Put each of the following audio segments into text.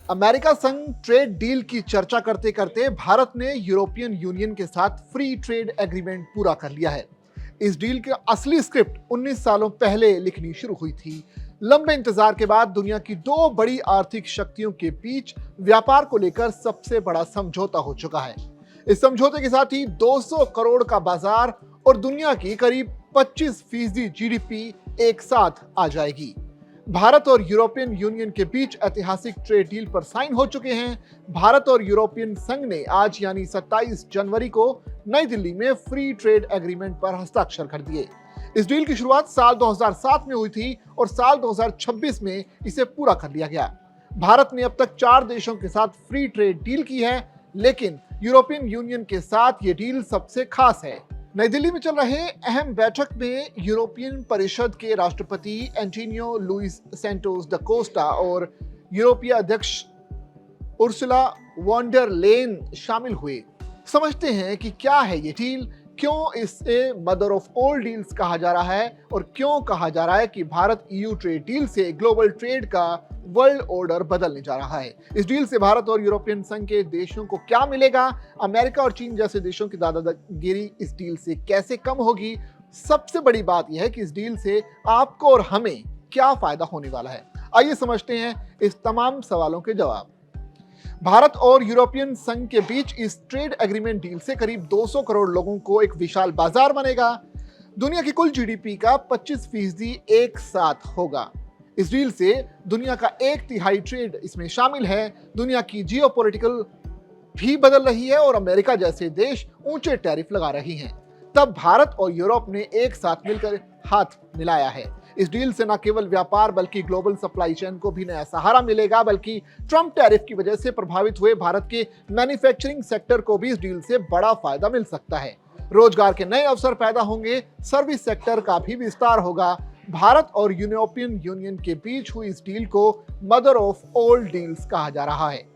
America संग trade deal की चर्चा करते करते भारत ने यूरोपियन यूनियन के साथ फ्री ट्रेड एग्रीमेंट पूरा कर लिया है। इस डील की असली स्क्रिप्ट 19 सालों पहले लिखनी शुरू हुई थी। लंबे इंतजार के बाद दुनिया की दो बड़ी आर्थिक शक्तियों के बीच व्यापार को लेकर सबसे बड़ा समझौता हो चुका है। इस समझौते के साथ ही 200 करोड़ का बाजार और दुनिया की करीब 25% जीडीपी एक साथ आ जाएगी। भारत और यूरोपियन यूनियन के बीच ऐतिहासिक ट्रेड डील पर साइन हो चुके हैं। भारत और यूरोपियन संघ ने आज यानी 27 जनवरी को नई दिल्ली में फ्री ट्रेड एग्रीमेंट पर हस्ताक्षर कर दिए। इस डील की शुरुआत साल 2007 में हुई थी और साल 2026 में इसे पूरा कर लिया गया। भारत ने अब तक 4 देशों के साथ फ्री ट्रेड डील की है, लेकिन यूरोपियन यूनियन के साथ ये डील सबसे खास है। नई दिल्ली में चल रहे अहम बैठक में यूरोपियन परिषद के राष्ट्रपति एंटोनियो लुइस सैंटोस दा कोस्टा और यूरोपीय अध्यक्ष उर्सुला वॉन डर लेयन शामिल हुए। समझते हैं कि क्या है ये डील, क्यों इसे मदर ऑफ ऑल डील्स कहा जा रहा है और क्यों कहा जा रहा है कि भारत ईयू ट्रेड डील से ग्लोबल ट्रेड का वर्ल्ड ऑर्डर बदलने जा रहा है। इस डील से भारत और यूरोपियन संघ के देशों को क्या मिलेगा, अमेरिका और चीन जैसे देशों की दादागिरी इस डील से कैसे कम होगी। सबसे बड़ी बात यह है कि इस डील से आपको और हमें क्या फायदा होने वाला है। आइए समझते हैं इस तमाम सवालों के जवाब। भारत और यूरोपियन संघ के बीच इस ट्रेड एग्रीमेंट डील से करीब 200 करोड़ लोगों को एक विशाल बाजार बनेगा। दुनिया की कुल जीडीपी का 25% एक साथ होगा। इस डील से दुनिया का 1/3 ट्रेड इसमें शामिल है। दुनिया की जियोपॉलिटिकल भी बदल रही है और अमेरिका जैसे देश ऊंचे टैरिफ लगा रही हैं। तब भारत और यूरोप ने एक साथ मिलकर हाथ मिलाया है। इस डील से न केवल व्यापार बल्कि ग्लोबल सप्लाई चेन को भी नया सहारा मिलेगा, बल्कि ट्रंप टैरिफ की वजह से प्रभावित हुए भारत के मैन्युफैक्चरिंग सेक्टर को भी इस डील से बड़ा फायदा मिल सकता है। रोजगार के नए अवसर पैदा होंगे, सर्विस सेक्टर का भी विस्तार होगा। भारत और यूरोपियन यूनियन के बीच हुई इस डील को मदर ऑफ ऑल डील्स कहा जा रहा है।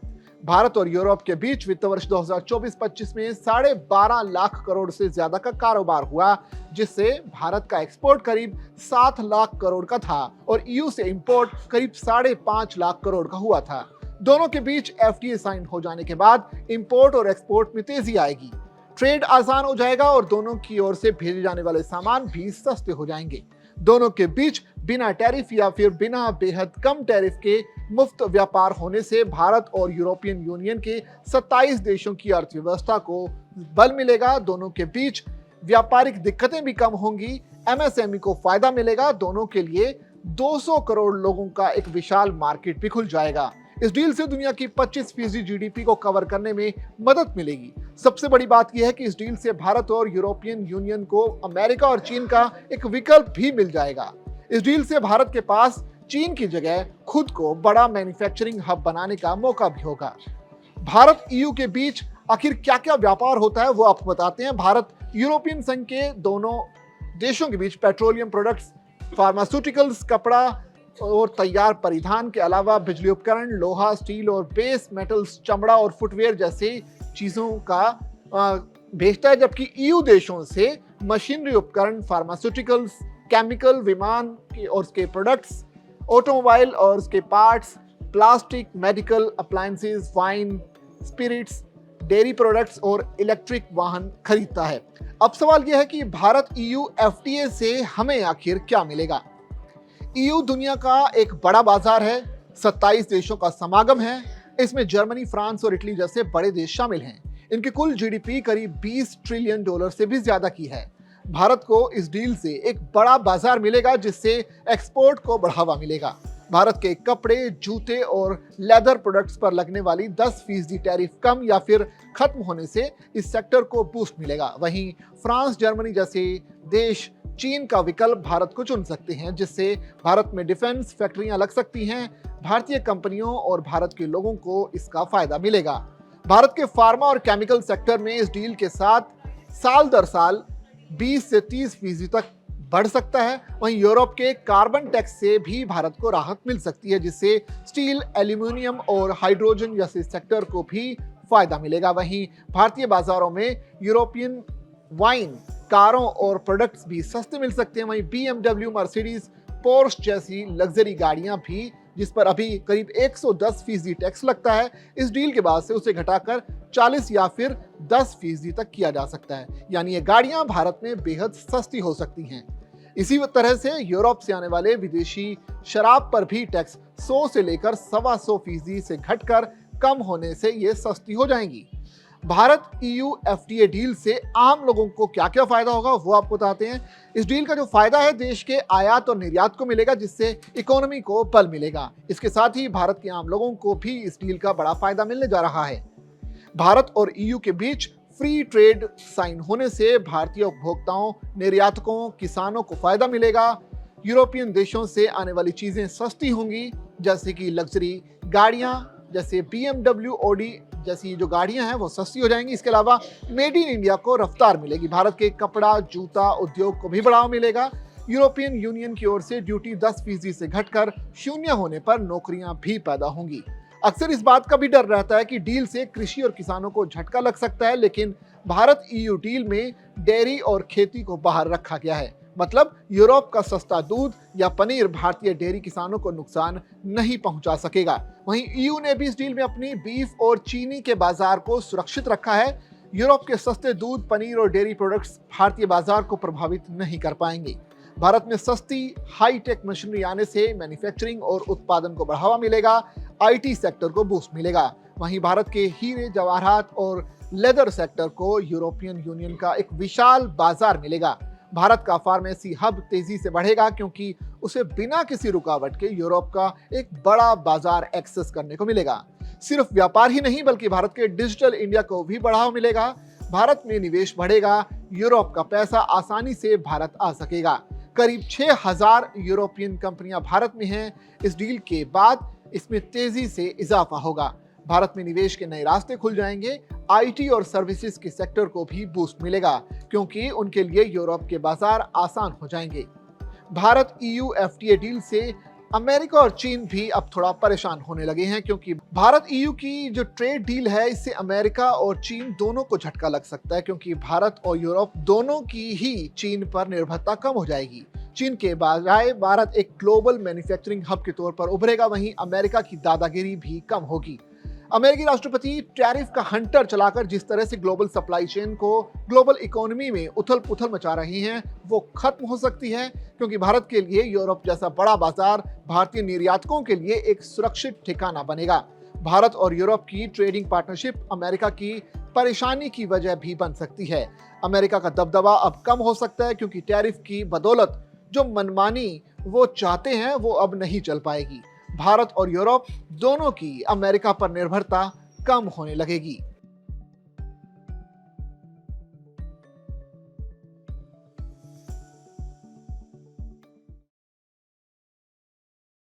भारत और यूरोप के बीच वित्त वर्ष 2024-25 में 12.5 लाख करोड़ से ज्यादा का कारोबार हुआ, जिससे भारत का एक्सपोर्ट करीब 7 लाख करोड़ का था और ईयू से इंपोर्ट करीब 5.5 लाख करोड़ का हुआ था। दोनों के बीच एफटीए साइन हो जाने के बाद इंपोर्ट और एक्सपोर्ट में तेजी आएगी, ट्रेड आसान हो जाएगा और दोनों की ओर से भेजे जाने वाले सामान भी सस्ते हो जाएंगे। दोनों के बीच बिना टैरिफ या फिर बिना बेहद कम टैरिफ के मुफ्त व्यापार होने से भारत और यूरोपियन यूनियन के 27 देशों की अर्थव्यवस्था को बल मिलेगा। दोनों के बीच व्यापारिक दिक्कतें भी कम होंगी, एमएसएमई को फायदा मिलेगा। दोनों के लिए 200 करोड़ लोगों का एक विशाल मार्केट भी खुल जाएगा। इस डील से दुनिया की 25% जीडीपी को कवर करने में मदद मिलेगी। सबसे बड़ी बात यह है कि इस डील से भारत और यूरोपियन यूनियन को अमेरिका और चीन का एक विकल्प भी मिल जाएगा। इस डील से भारत के पास चीन की जगह खुद को बड़ा मैन्युफैक्चरिंग हब बनाने का मौका भी होगा। भारत ईयू के बीच आखिर क्या क्या व्यापार होता है वो आपको बताते हैं। भारत यूरोपियन संघ के दोनों देशों के बीच पेट्रोलियम प्रोडक्ट्स, फार्मास्यूटिकल्स, कपड़ा और तैयार परिधान के अलावा बिजली उपकरण, लोहा, स्टील और बेस मेटल्स, चमड़ा और फुटवेयर जैसी चीजों का भेजता है, जबकि ईयू देशों से मशीनरी उपकरण, फार्मास्यूटिकल्स, केमिकल, विमान के और उसके प्रोडक्ट्स, ऑटोमोबाइल और उसके parts, plastic, medical appliances, wine, spirits, dairy products और इलेक्ट्रिक वाहन खरीदता है। अब सवाल यह है कि भारत ईयू एफटीए से हमें आखिर क्या मिलेगा। ईयू दुनिया का एक बड़ा बाजार है, 27 देशों का समागम है। इसमें जर्मनी, फ्रांस और इटली जैसे बड़े देश शामिल हैं। इनकी कुल जीडीपी करीब 20 ट्रिलियन डॉलर से भी ज्यादा की है। भारत को इस डील से एक बड़ा बाजार मिलेगा, जिससे एक्सपोर्ट को बढ़ावा मिलेगा। भारत के कपड़े, जूते और लेदर प्रोडक्ट्स पर लगने वाली 10% टैरिफ कम या फिर खत्म होने से इस सेक्टर को बूस्ट मिलेगा। वहीं फ्रांस, जर्मनी जैसे देश चीन का विकल्प भारत को चुन सकते हैं, जिससे भारत में डिफेंस फैक्ट्रियां लग सकती हैं। भारतीय कंपनियों और भारत के लोगों को इसका फायदा मिलेगा। भारत के फार्मा और केमिकल सेक्टर में इस डील के साथ साल दर साल 20 से 30% तक बढ़ सकता है। वहीं यूरोप के कार्बन टैक्स से भी भारत को राहत मिल सकती है, जिससे स्टील, एल्यूमिनियम और हाइड्रोजन जैसे सेक्टर को भी फायदा मिलेगा। वहीं भारतीय बाजारों में यूरोपियन वाइन, कारों और प्रोडक्ट्स भी सस्ते मिल सकते हैं। वहीं BMW, मर्सिडीज, पोर्श जैसी लग्जरी गाड़ियां भी जिस पर अभी करीब 110% टैक्स लगता है, इस डील के बाद से उसे घटाकर 40 या फिर 10% तक किया जा सकता है। यानी ये गाड़ियां भारत में बेहद सस्ती हो सकती हैं। इसी तरह से यूरोप से आने वाले विदेशी शराब पर भी टैक्स 100 से लेकर 125% से घटकर कम होने से ये सस्ती हो जाएंगी। भारत EU FTA डील से आम लोगों को क्या क्या फायदा होगा वो आपको बताते हैं। इस डील का जो फायदा है देश के आयात और निर्यात को मिलेगा, जिससे इकोनॉमी को बल मिलेगा। इसके साथ ही भारत के आम लोगों को भी इस डील का बड़ा फायदा मिलने जा रहा है। भारत और EU के बीच फ्री ट्रेड साइन होने से भारतीय उपभोक्ताओं, निर्यातकों, किसानों को फायदा मिलेगा। यूरोपियन देशों से आने वाली चीजें सस्ती होंगी, जैसे कि लग्जरी गाड़ियां, जैसे BMW, ऑडी जैसी जो गाड़ियां हैं वो सस्ती हो जाएंगी। इसके अलावा मेड इन इंडिया को रफ्तार मिलेगी। भारत के कपड़ा, जूता उद्योग को भी बढ़ावा मिलेगा। यूरोपियन यूनियन की ओर से ड्यूटी 10% से घटकर 0 होने पर नौकरियां भी पैदा होंगी। अक्सर इस बात का भी डर रहता है कि डील से कृषि और किसानों को झटका लग सकता है, लेकिन भारत EU डील में डेयरी और खेती को बाहर रखा गया है। मतलब यूरोप का सस्ता दूध या पनीर भारतीय डेयरी किसानों को नुकसान नहीं पहुंचा सकेगा। वहीं EU ने भी इस डील में अपनी बीफ और चीनी के बाजार को सुरक्षित रखा है। यूरोप के सस्ते दूध, पनीर और डेयरी प्रोडक्ट्स भारतीय बाजार को प्रभावित नहीं कर पाएंगे। भारत में सस्ती हाईटेक मशीनरी आने से मैन्युफैक्चरिंग और उत्पादन को बढ़ावा मिलेगा, IT सेक्टर को बूस्ट मिलेगा। वहीं भारत के हीरे, जवाहरात और लेदर सेक्टर को यूरोपियन यूनियन का एक विशाल बाजार मिलेगा। भारत का फार्मेसी हब तेजी से बढ़ेगा, क्योंकि उसे बिना किसी रुकावट के यूरोप का एक बड़ा बाजार एक्सेस करने को मिलेगा। सिर्फ व्यापार ही नहीं, बल्कि भारत के डिजिटल इंडिया को भी बढ़ावा मिलेगा। भारत में निवेश बढ़ेगा, यूरोप का पैसा आसानी से भारत आ सकेगा। करीब 6000 यूरोपियन कंपनियां भारत में हैं। इस डील के बाद इसमें तेजी से इजाफा होगा। भारत में निवेश के नए रास्ते खुल जाएंगे। IT और सर्विसेज के सेक्टर को भी बूस्ट मिलेगा, क्योंकि उनके लिए यूरोप के बाजार आसान हो जाएंगे। भारत EU FTA डील से अमेरिका और चीन भी अब थोड़ा परेशान होने लगे हैं, क्योंकि भारत EU की जो ट्रेड डील है इससे अमेरिका और चीन दोनों को झटका लग सकता है, क्योंकि भारत और यूरोप दोनों की ही चीन पर निर्भरता कम हो जाएगी। चीन के बजाय भारत एक ग्लोबल मैन्युफैक्चरिंग हब के तौर पर उभरेगा। वहीं अमेरिका की दादागिरी भी कम होगी। अमेरिकी राष्ट्रपति टैरिफ का हंटर चलाकर जिस तरह से ग्लोबल सप्लाई चेन को, ग्लोबल इकोनॉमी में उथल पुथल मचा रही हैं, वो खत्म हो सकती है, क्योंकि भारत के लिए यूरोप जैसा बड़ा बाजार भारतीय निर्यातकों के लिए एक सुरक्षित ठिकाना बनेगा। भारत और यूरोप की ट्रेडिंग पार्टनरशिप अमेरिका की परेशानी की वजह भी बन सकती है। अमेरिका का दबदबा अब कम हो सकता है, क्योंकि टैरिफ की बदौलत जो मनमानी वो चाहते हैं वो अब नहीं चल पाएगी। भारत और यूरोप दोनों की अमेरिका पर निर्भरता कम होने लगेगी।